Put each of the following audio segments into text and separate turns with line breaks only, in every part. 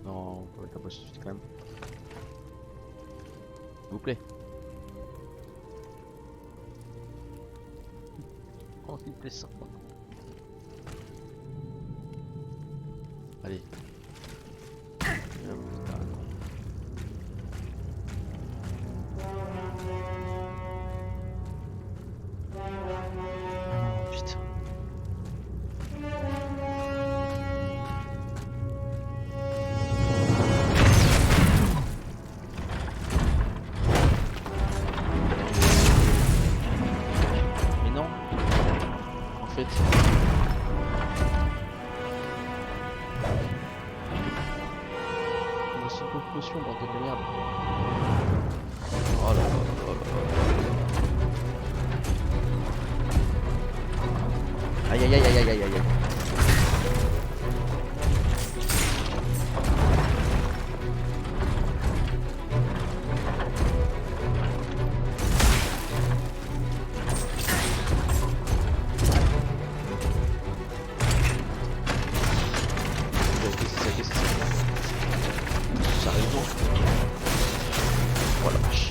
Non, on peut mettre la bosse tout de suite quand même. S'il vous plaît. Oh, s'il te plaît, ça. Allez. Oh, putain. Mais non. En fait. C'est une pauvre potion, bordel de merde. Oh là là là là là. Aïe aïe aïe aïe aïe aïe aïe. Qu'est-ce que c'est? Sérieusement? Oh la vache.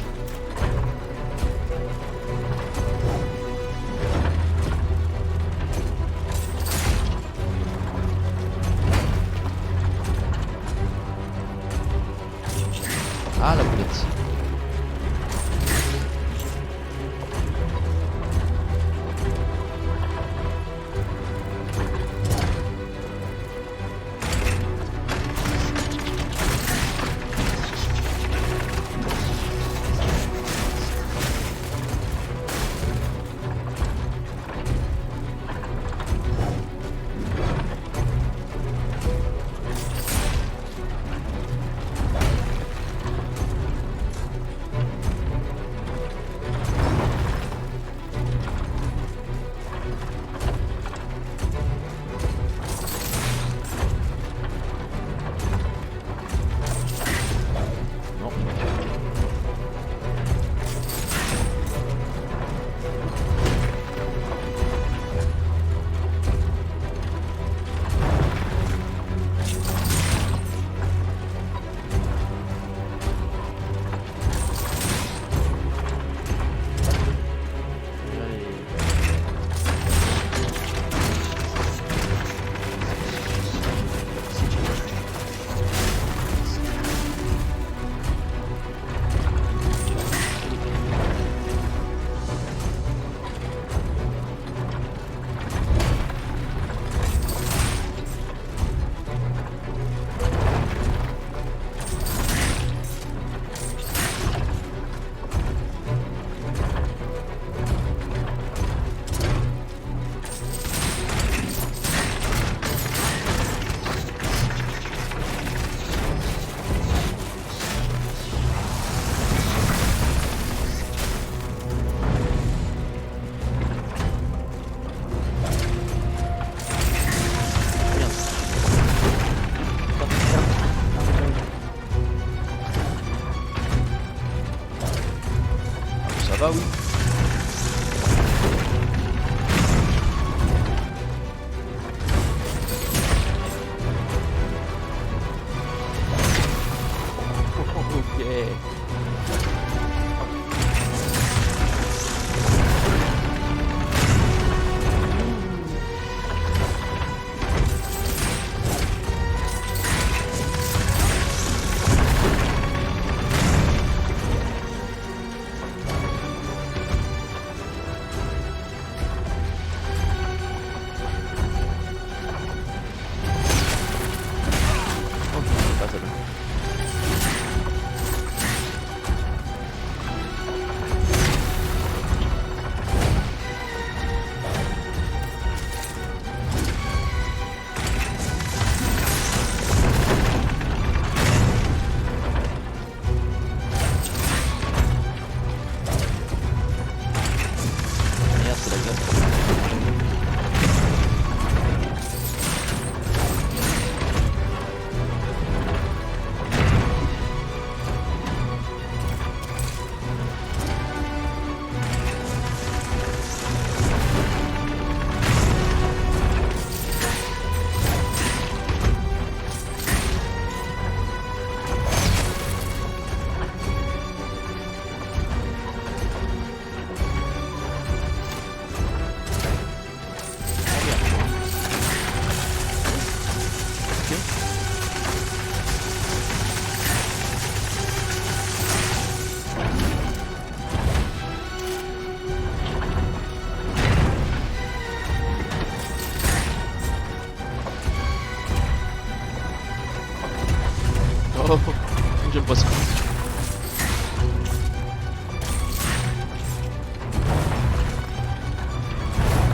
j'aime pas ça.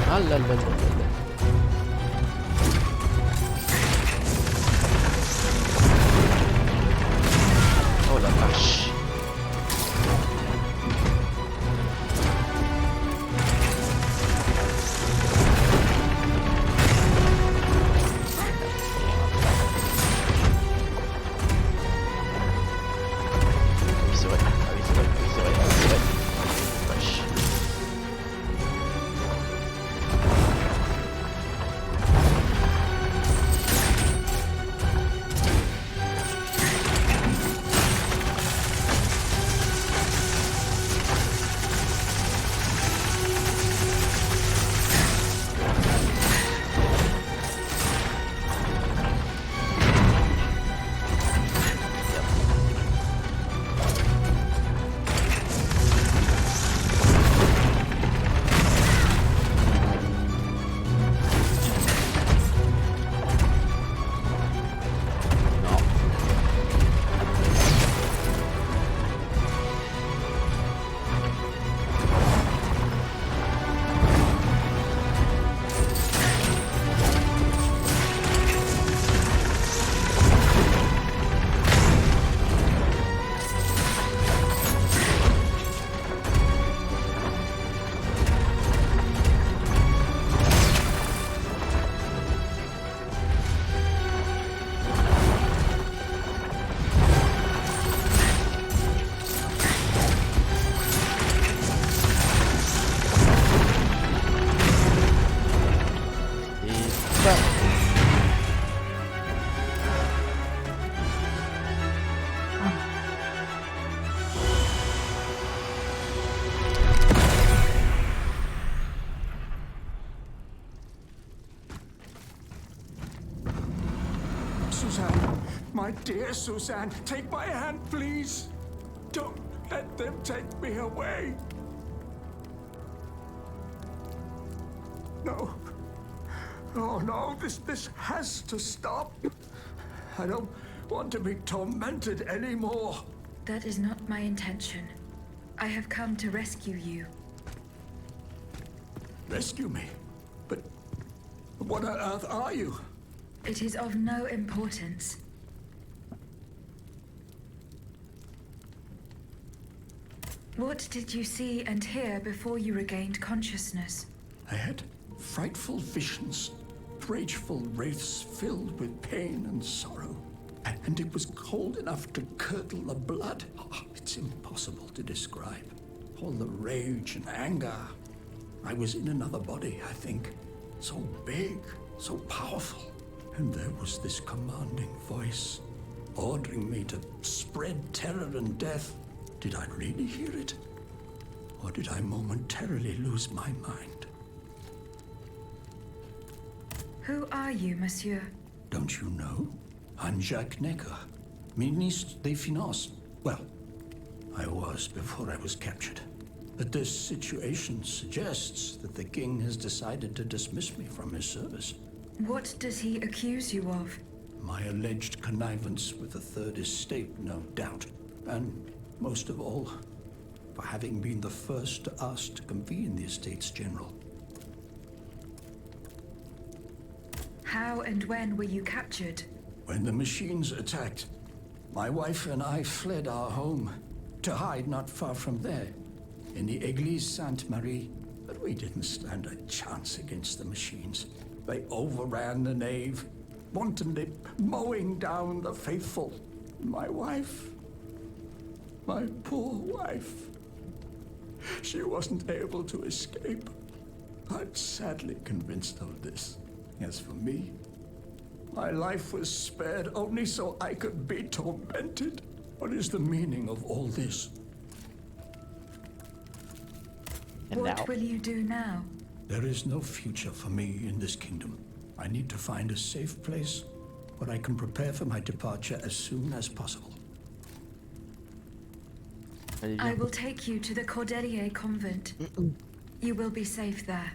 Ah là là là là là. Oh la vache. Oui, c'est vrai. Ah oui, c'est vrai. Oui, c'est vrai. Ah, c'est vrai. Vache.
Suzanne, my dear Suzanne, take my hand, please. Don't let them take me away. No. Oh, no, this has to stop. I don't want to be tormented anymore.
That is not my intention. I have come to rescue you.
Rescue me? But what on earth are you?
It is of no importance. What did you see and hear before you regained consciousness?
I had frightful visions, rageful wraiths filled with pain and sorrow. And it was cold enough to curdle the blood. Oh, it's impossible to describe. All the rage and anger. I was in another body, I think. So big, so powerful. And there was this commanding voice, ordering me to spread terror and death. Did I really hear it? Or did I momentarily lose my mind?
Who are you, monsieur?
Don't you know? I'm Jacques Necker, Ministre des Finances. Well, I was before I was captured. But this situation suggests that the king has decided to dismiss me from his service.
What does he accuse you of?
My alleged connivance with the Third Estate, no doubt. And most of all, for having been the first to ask to convene the Estates General.
How and when were you captured?
When the machines attacked, my wife and I fled our home to hide not far from there, in the Église Sainte-Marie. But we didn't stand a chance against the machines. They overran the nave, wantonly mowing down the faithful. My wife, my poor wife, she wasn't able to escape. I'm sadly convinced of this. As for me, my life was spared only so I could be tormented. What is the meaning of all this?
And
What
now?
will you do now?
There is no future for me in this kingdom. I need to find a safe place where I can prepare for my departure as soon as possible.
Allez,
I
viens.
will take you to the Cordelier convent. You will be safe there.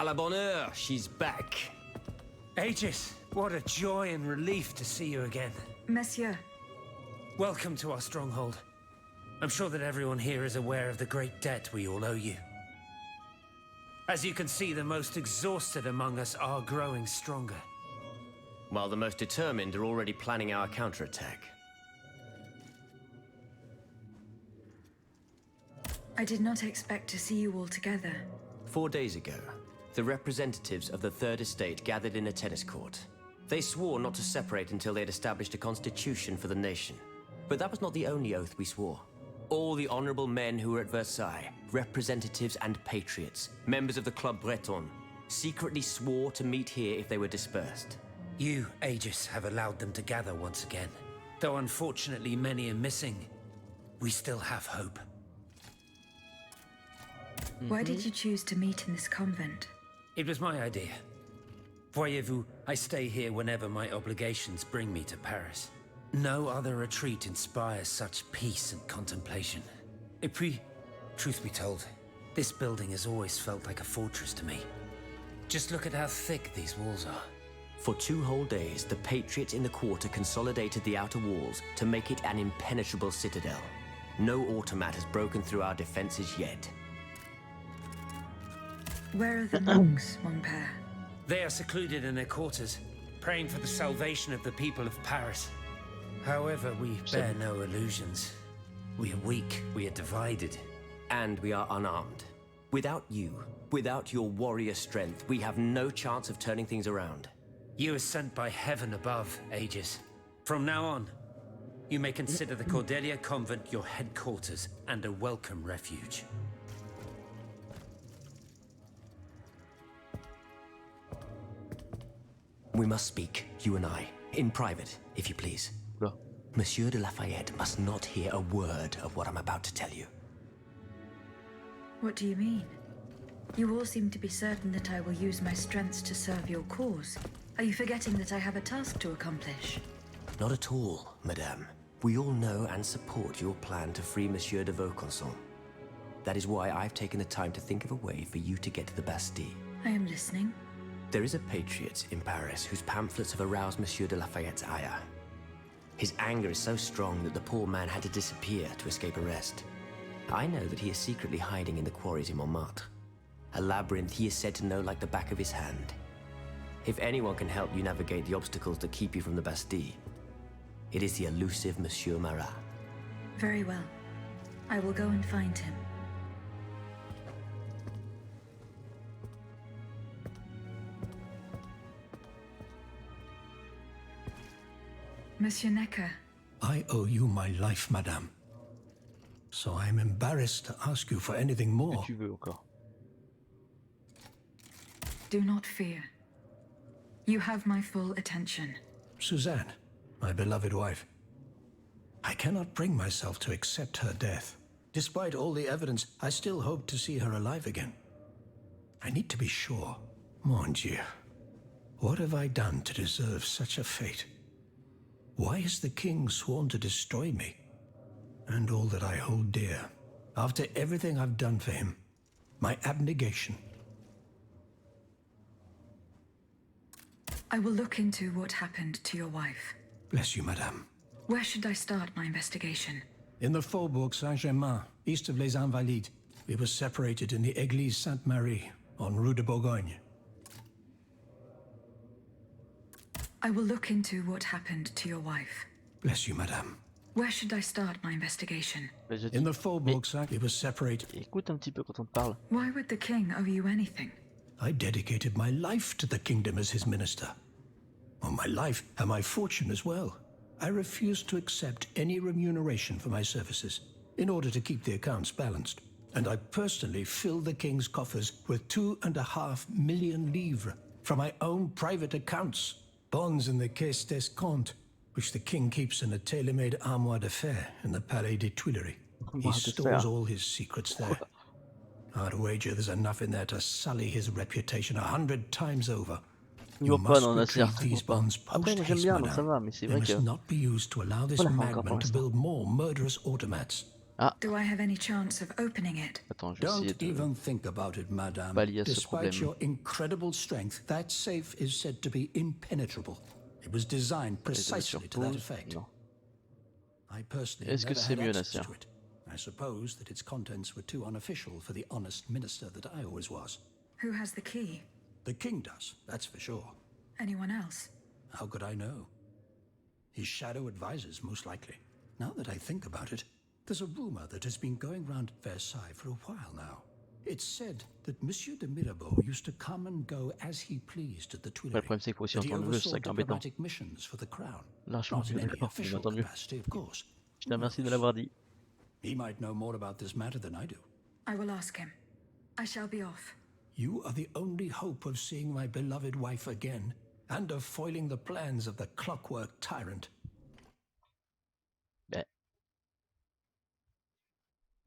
À la bonne heure, she's back.
Aegis, what a joy and relief to see you again.
Monsieur,
Welcome to our stronghold. I'm sure that everyone here is aware of the great debt we all owe you. As you can see, the most exhausted among us are growing stronger.
While the most determined are already planning our counterattack.
I did not expect to see you all together.
4 days ago, the representatives of the Third Estate gathered in a tennis court. They swore not to separate until they had established a constitution for the nation. But that was not the only oath we swore. All the honorable men who were at Versailles, representatives and patriots, members of the Club Breton, secretly swore to meet here if they were dispersed.
You, Aegis, have allowed them to gather once again. Though unfortunately many are missing, we still have hope.
Why did you choose to meet in this convent?
It was my idea. Voyez-vous, I stay here whenever my obligations bring me to Paris. No other retreat inspires such peace and contemplation. Et puis, truth be told, this building has always felt like a fortress to me. Just look at how thick these walls are.
For 2 whole days, the patriots in the quarter consolidated the outer walls to make it an impenetrable citadel. No automat has broken through our defenses yet.
Where are the monks, mon père?
They are secluded in their quarters, praying for the salvation of the people of Paris. However, we bear no illusions. We are weak, we are divided.
And we are unarmed. Without you, without your warrior strength, we have no chance of turning things around.
You are sent by heaven above, Aegis. From now on, you may consider the Cordelia Convent your headquarters and a welcome refuge.
We must speak, you and I, in private, if you please.
Oula.
Monsieur de Lafayette must not hear a word of what I'm about to tell you.
What do you mean? You all seem to be certain that I will use my strengths to serve your cause. Are you forgetting that I have a task to accomplish?
Not at all, madame. We all know and support your plan to free Monsieur de Vaucanson. That is why I've taken the time to think of a way for you to get to the Bastille.
I am listening.
There is a patriot in Paris whose pamphlets have aroused Monsieur de Lafayette's ire. His anger is so strong that the poor man had to disappear to escape arrest. I know that he is secretly hiding in the quarries in Montmartre. A labyrinth he is said to know like the back of his hand. If anyone can help you navigate the obstacles that keep you from the Bastille, it is the elusive Monsieur Marat.
Very well. I will go and find him. Monsieur Necker,
I owe you my life, madame. So I'm embarrassed to ask you for anything
Que
more.
tu veux encore?
do not fear. You have my full attention.
Suzanne, my beloved wife. I cannot bring myself to accept her death. Despite all the evidence, I still hope to see her alive again. I need to be sure. Mon Dieu. What have I done to deserve such a fate? Why has the king sworn to destroy me? And all that I hold dear, after everything I've done for him, my abnegation.
I will look into what happened to your wife.
Bless you, madame.
Where should I start my investigation?
In the Faubourg Saint-Germain, east of Les Invalides, we were separated in the Église Sainte-Marie on Rue de Bourgogne.
I will look into what happened to your wife.
Bless you, madame.
Where should I start my investigation?
Mais je
In
dis,
the Faubourg Saint, we were separated.
écoute un petit peu quand on te parle.
Why would the king owe you anything?
I dedicated my life to the kingdom as his minister. Well, my life and my fortune as well. I refused to accept any remuneration for my services in order to keep the accounts balanced. And I personally filled the king's coffers with 2.5 million livres from my own private accounts. Bonds in the Caisse d'Escompte, which the king keeps in a tailor-made armoire de fer in the Palais des Tuileries. He
Armoire de
stores
fer.
all his secrets there. I'd wager there's enough in there to sully his reputation 100 times over.
Tu
You
vois pas,
must
non, là,
retrieve
c'est
these bonds
Après, moi, j'aime
post-haste,
bien, donc ça
madame.
va, mais c'est
They
vrai que...
must not be used to allow this
Voilà, encore
madman
pour
to
l'instant.
build more murderous automats.
Ah,
Do I have any chance of opening it?
attends, je vais essayer
Don't
de
even think about it, madame.
pallier ce
Despite
problème.
your incredible strength, that safe is said to be impenetrable. It was designed
Je vais mettre sur
precisely to that
pause.
effect.
Non.
I personally
Est-ce que
never
c'est
had
mieux,
access
Nassia?
to it. I suppose that its contents were too unofficial for the honest minister that I always was.
Who has the key?
The king does, that's for sure.
Anyone else?
How could I know? His shadow advisors, most likely. Now that I think about it, there's a rumor that has been going round Versailles for a while now. It's said that Monsieur de Mirabeau used to come and go as he pleased at the
Le
Tuileries.
problème c'est qu'il faut aussi
That he
entendre le jeu, c'est
oversaw
ça qui est embêtant.
diplomatic missions for the crown.
Largement
Not in
mieux,
any
d'accord, mais
official
m'entends mieux.
capacity, of course.
Je te remercie de me l'avoir dit.
He might know more about this matter than I do.
I will ask him. I shall be off.
You are the only hope of seeing my beloved wife again, and of foiling the plans of the clockwork tyrant.
Ben.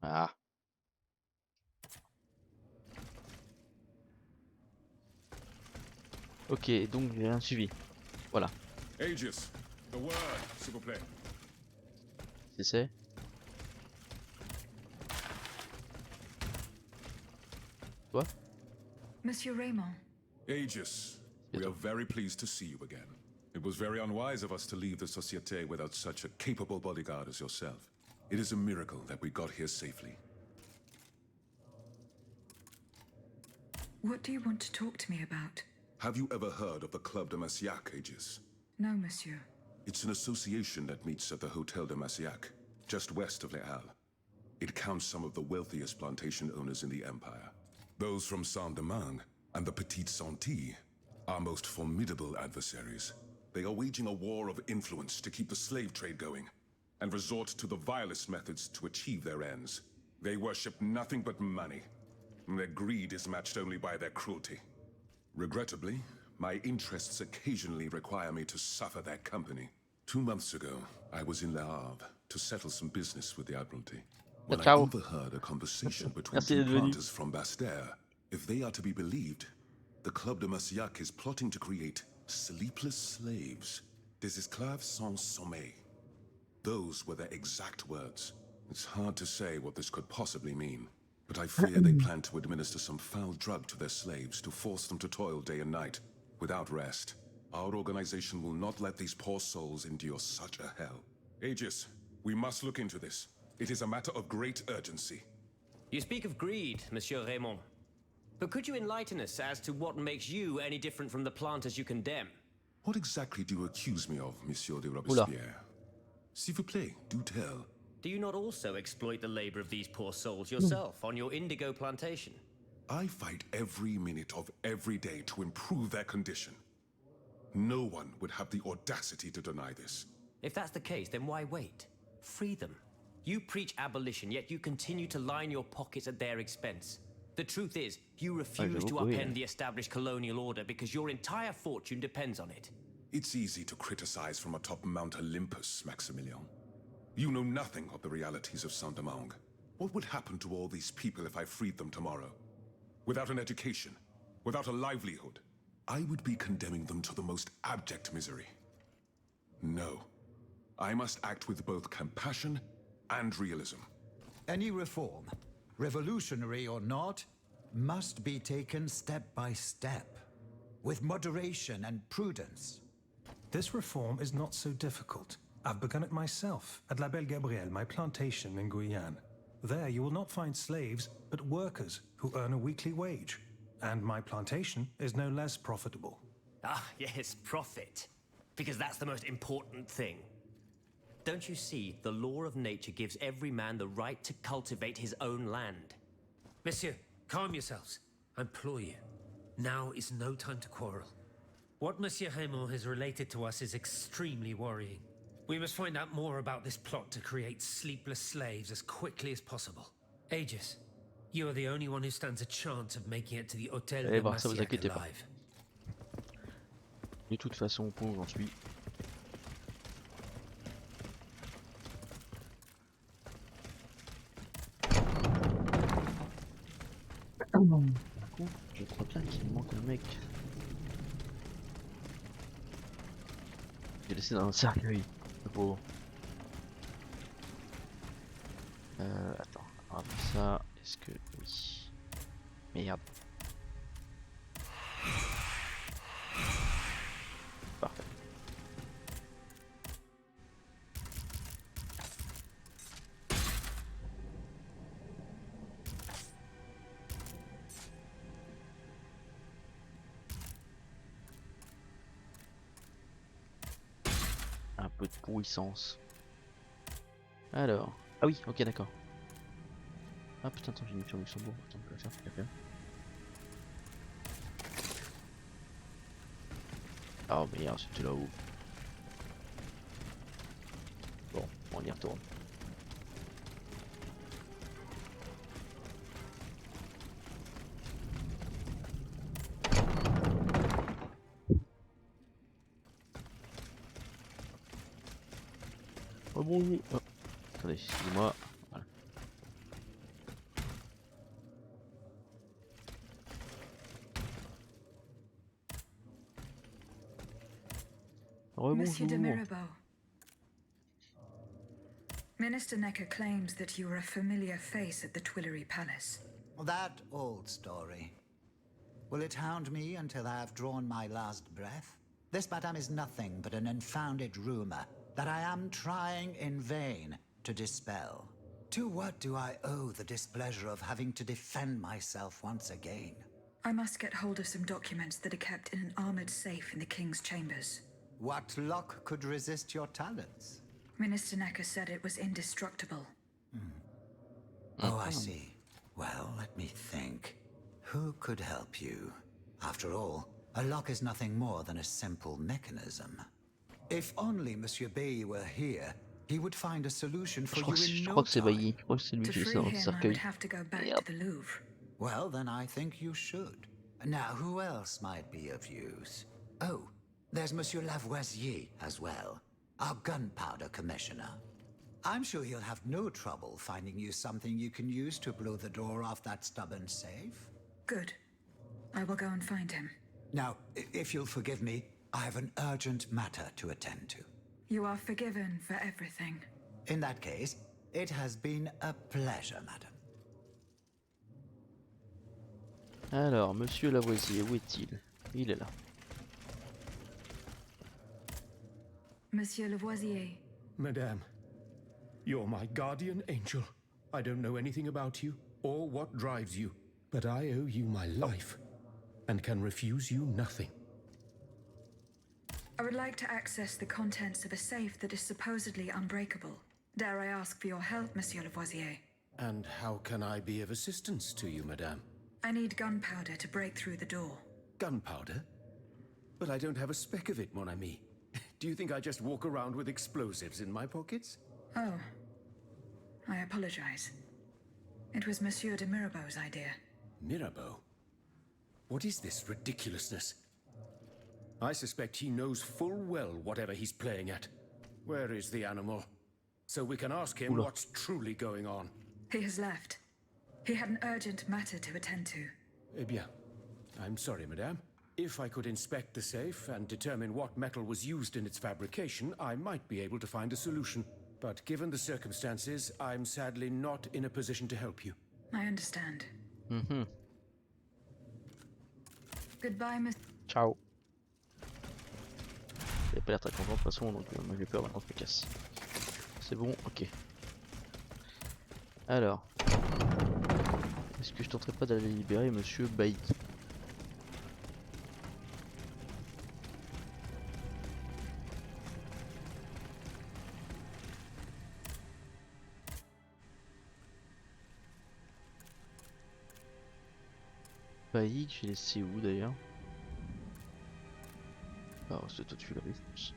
Ah. Ok, donc j'ai rien suivi. Voilà.
Aegis, a word, s'il vous plaît.
C'est. Toi?
Monsieur Raymond.
Aegis, we are very pleased to see you again. It was very unwise of us to leave the Société without such a capable bodyguard as yourself. It is a miracle that we got here safely.
What do you want to talk to me about?
Have you ever heard of the Club de Massiac, Aegis?
No, monsieur.
It's an association that meets at the Hotel de Massiac, just west of Les Halles. It counts some of the wealthiest plantation owners in the Empire. Those from Saint-Domingue and the Petite Santé, our most formidable adversaries. They are waging a war of influence to keep the slave trade going, and resort to the vilest methods to achieve their ends. They worship nothing but money, and their greed is matched only by their cruelty. Regrettably, my interests occasionally require me to suffer their company. 2 months ago, I was in Le Havre to settle some business with the Admiralty. When I
Ciao.
overheard a conversation between
Merci
two
d'être venu.
planters from Bastère. If they are to be believed, the Club de Massiac is plotting to create sleepless slaves, des esclaves sans sommeil. Those were their exact words. It's hard to say what this could possibly mean, but I fear they plan to administer some foul drug to their slaves to force them to toil day and night, without rest. Our organization will not let these poor souls endure such a hell. Aegis, we must look into this. It is a matter of great urgency.
You speak of greed, Monsieur Raymond. But could you enlighten us as to what makes you any different from the planters you condemn?
What exactly do you accuse me of, Monsieur de Robespierre? S'il vous plaît, do tell.
Do you not also exploit the labor of these poor souls yourself on your indigo plantation?
I fight every minute of every day to improve their condition. No one would have the audacity to deny this.
If that's the case, then why wait? Free them. You preach abolition, yet you continue to line your pockets at their expense. The truth is, you refuse to upend the established colonial order because your entire fortune depends on it.
It's easy to criticize from atop Mount Olympus, Maximilian. You know nothing of the realities of Saint-Domingue. What would happen to all these people if I freed them tomorrow? Without an education, without a livelihood, I would be condemning them to the most abject misery. No. I must act with both compassion and realism.
Any reform, revolutionary or not, must be taken step by step, with moderation and prudence.
This reform is not so difficult. I've begun it myself at La Belle Gabrielle, my plantation in Guyane. There you will not find slaves, but workers who earn a weekly wage. And my plantation is no less profitable.
Ah, yes, profit. Because that's the most important thing. Don't you see, the law of nature gives every man the right to cultivate his own land.
Monsieur, calm yourselves. I implore you. Now is no time to quarrel. What Monsieur Raymond has related to us is extremely worrying. We must find out more about this plot to create sleepless slaves as quickly as possible. Aegis, you are the only one who stands a chance of making it to the Hotel de
voir, ça vous
Massiac
inquiétez pas.
alive.
De toute façon, au point où j'en suis. Par contre, je crois bien qu'il manque un mec. J'ai laissé dans un cercueil. Le pauvre. Attends, après ça, est-ce que... Oui. Merde. Parfait. Un peu de puissance. Alors... Ah oui, ok, d'accord. Ah putain, attends, j'ai une mission Luxembourg. Attends, on peut la faire, faut la faire. Oh merde, c'était là-haut. Bon, on y retourne. Oh bonjour. Oh. Attendez, excusez-moi. Voilà.
Monsieur de
Rebonjour.
Mirabeau. Minister Necker claims that you were a familiar face at the Tuileries Palace.
That old story. Will it hound me until I have drawn my last breath? This, madame, is nothing but an unfounded rumor that I am trying in vain to dispel. To what do I owe the displeasure of having to defend myself once again?
I must get hold of some documents that are kept in an armored safe in the King's chambers.
What luck could resist your talents?
Minister Necker said it was indestructible.
Oh, I see. Well, let me think. Who could help you? After all, a lock is nothing more than a simple mechanism. If only Monsieur Bailly were here, he would find a solution for you in
Je
no
crois que c'est
time.
Bailly. Je crois que c'est lui
To
qui est
free
dans le
him, I
cercueil.
would have to go back
Yep.
to the Louvre.
Well, then I think you should. Now, who else might be of use? Oh, there's Monsieur Lavoisier as well, our gunpowder commissioner. I'm sure he'll have no trouble finding you something you can use to blow the door off that stubborn safe.
Good. I will go and find him.
Now, if you'll forgive me, I have an urgent matter to attend to.
You are forgiven for everything.
In that case, it has been a pleasure, madam.
Alors, monsieur Lavoisier, où est-il? Il est là.
Monsieur Lavoisier,
Madame, you're my guardian angel. I don't know anything about you or what drives you, but I owe you my life and can refuse you nothing.
I would like to access the contents of a safe that is supposedly unbreakable. Dare I ask for your help, Monsieur Lavoisier?
And how can I be of assistance to you, madame?
I need gunpowder to break through the door.
Gunpowder? But I don't have a speck of it, mon ami. Do you think I just walk around with explosives in my pockets?
Oh. I apologize. It was Monsieur de Mirabeau's idea.
Mirabeau? What is this ridiculousness? I suspect he knows full well whatever he's playing at. Where is the animal? So we can ask him what's truly going on.
He has left. He had an urgent matter to attend to.
Eh bien, I'm sorry, madame. If I could inspect the safe and determine what metal was used in its fabrication, I might be able to find a solution. But given the circumstances, I'm sadly not in a position to help you.
I understand.
Mhm.
Goodbye, Miss.
Ciao. Il a pas l'air très content de toute façon, donc moi j'ai peur, maintenant je me casse. C'est bon, ok. Alors. Est-ce que je tenterai pas d'aller libérer monsieur Bailly? Bailly, j'ai laissé où d'ailleurs? Ah, c'est au Tuileries, je pense.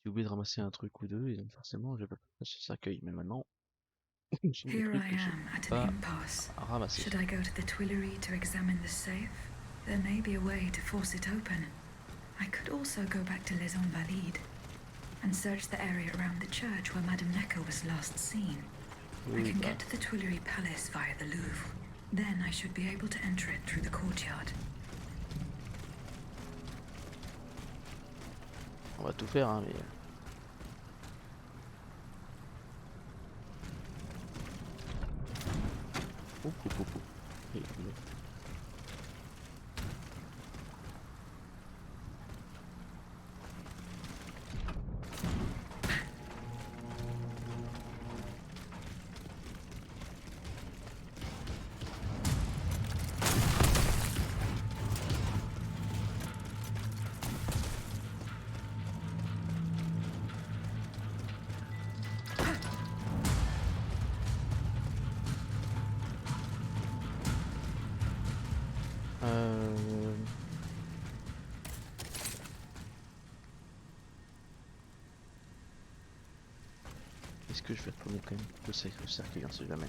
J'ai oublié de ramasser un truc ou deux, et donc forcément je vais pas passer ce cercueil. Mais maintenant, j'ai des
Here
trucs
I
que je
am at
peux
an
pas
impasse.
ramasser.
Should I go to the Tuileries to examine the safe? There may be a way to force it open. I could also go back to Les Invalides and search the area around the church where Madame Necker was last seen. I can get to the Tuileries Palace via the Louvre. Then I should be able to enter it through the courtyard.
On va tout faire, hein, mais... Oh, oh, oh, oh. Et, Est-ce que je vais retourner quand même le cercueil, on sait jamais.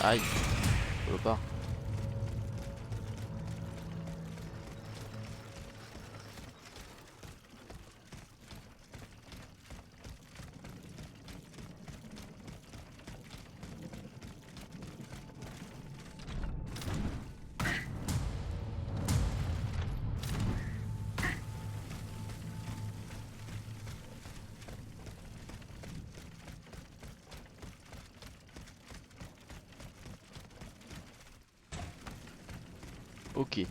Aïe, je veux pas. Ok.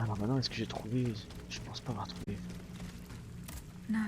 Alors maintenant, est-ce que j'ai trouvé? Je pense pas avoir trouvé.
No,